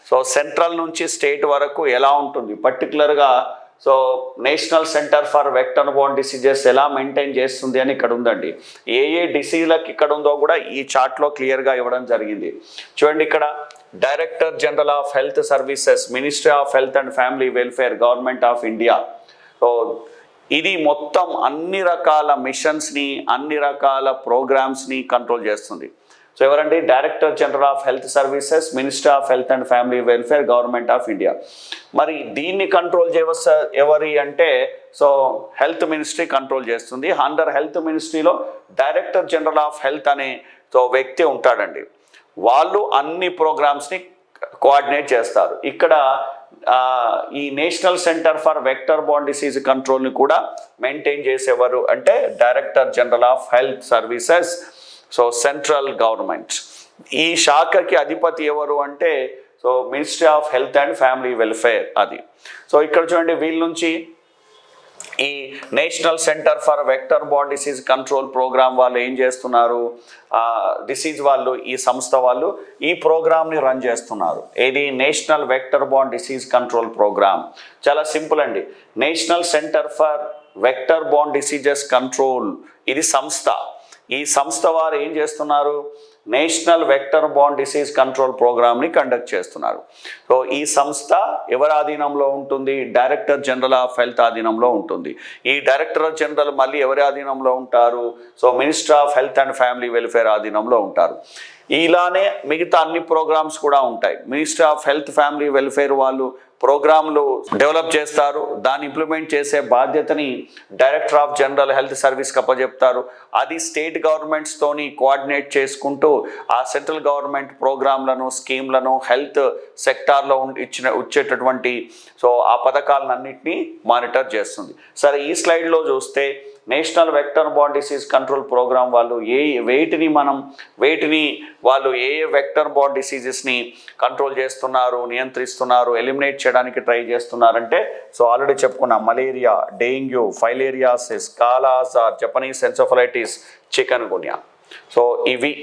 So central నుంచి state వరకు ఎలా ఉంటుంది పర్టికులర్గా, so national centre for vector borne diseases ఎలా మెయింటైన్ చేస్తుంది అని ఇక్కడ ఉందండి. ఏ ఏ డిసీజ్లకు ఇక్కడ ఉందో కూడా ఈ చార్ట్లో క్లియర్గా ఇవ్వడం జరిగింది. చూడండి, ఇక్కడ director general of health services, ministry of health and family welfare, government of India. So ఇది మొత్తం అన్ని రకాల మిషన్స్ని, అన్ని రకాల ప్రోగ్రామ్స్ని కంట్రోల్ చేస్తుంది. సో ఎవరండి? Director general of health services, ministry of health and family welfare, government of India. మరి దీన్ని కంట్రోల్ చేయవలసి ఎవరి అంటే, సో హెల్త్ మినిస్ట్రీ కంట్రోల్ చేస్తుంది. అండర్ హెల్త్ మినిస్ట్రీలో డైరెక్టర్ జనరల్ ఆఫ్ హెల్త్ అనే సో వ్యక్తి ఉంటాడండి. వాళ్ళు అన్ని ప్రోగ్రామ్స్ని కోఆర్డినేట్ చేస్తారు. ఇక్కడ ఈ national centre for vector borne disease కంట్రోల్ని కూడా మెయింటైన్ చేసేవారు అంటే director general of health services, so central government. ఈ శాఖకి అధిపతి ఎవరు అంటే, so ministry of health and family welfare అది. సో ఇక్కడ చూడండి, వీళ్ళ నుంచి ఈ national centre for vector borne disease control programme వాళ్ళు ఏం చేస్తున్నారు, డిసీజ్ వాళ్ళు, ఈ సంస్థ వాళ్ళు ఈ ప్రోగ్రామ్ని రన్ చేస్తున్నారు. ఏది? National vector borne disease control programme. చాలా సింపుల్ అండి. National centre for vector borne diseases control ఇది సంస్థ. ఈ సంస్థ వారు ఏం చేస్తున్నారు? National vector borne disease control ప్రోగ్రామ్ని కండక్ట్ చేస్తున్నారు. సో ఈ సంస్థ ఎవరి ఆధీనంలో ఉంటుంది? డైరెక్టర్ జనరల్ ఆఫ్ హెల్త్ ఆధీనంలో ఉంటుంది. ఈ డైరెక్టర్ జనరల్ మళ్ళీ ఎవరి ఆధీనంలో ఉంటారు? So ministry of health and family welfare ఆధీనంలో ఉంటారు. ఇలానే మిగతా అన్ని ప్రోగ్రామ్స్ కూడా ఉంటాయి. Ministry of health family welfare వాళ్ళు ప్రోగ్రాంలు డెవలప్ చేస్తారు. దాన్ని ఇంప్లిమెంట్ చేసే బాధ్యతని డైరెక్టర్ ఆఫ్ జనరల్ హెల్త్ సర్వీస్కి అప్పచెప్తారు. అది స్టేట్ గవర్నమెంట్స్తోని కోఆర్డినేట్ చేసుకుంటూ ఆ సెంట్రల్ గవర్నమెంట్ ప్రోగ్రాంలను, స్కీమ్లను హెల్త్ సెక్టార్లో ఇచ్చేటటువంటి సో ఆ పథకాలన్నింటినీ మానిటర్ చేస్తుంది. సరే, ఈ స్లైడ్లో చూస్తే national vector borne disease control programme వాళ్ళు వేటిని వాళ్ళు ఏ వెక్టర్ బోర్న్ డిసీజెస్ని కంట్రోల్ చేస్తున్నారు, నియంత్రిస్తున్నారు, ఎలిమినేట్ చేయడానికి ట్రై చేస్తున్నారంటే, సో ఆల్రెడీ చెప్పుకున్నాం, malaria, dengue, filariasis, kala azar, Japanese encephalitis, chikungunya. So ఇవి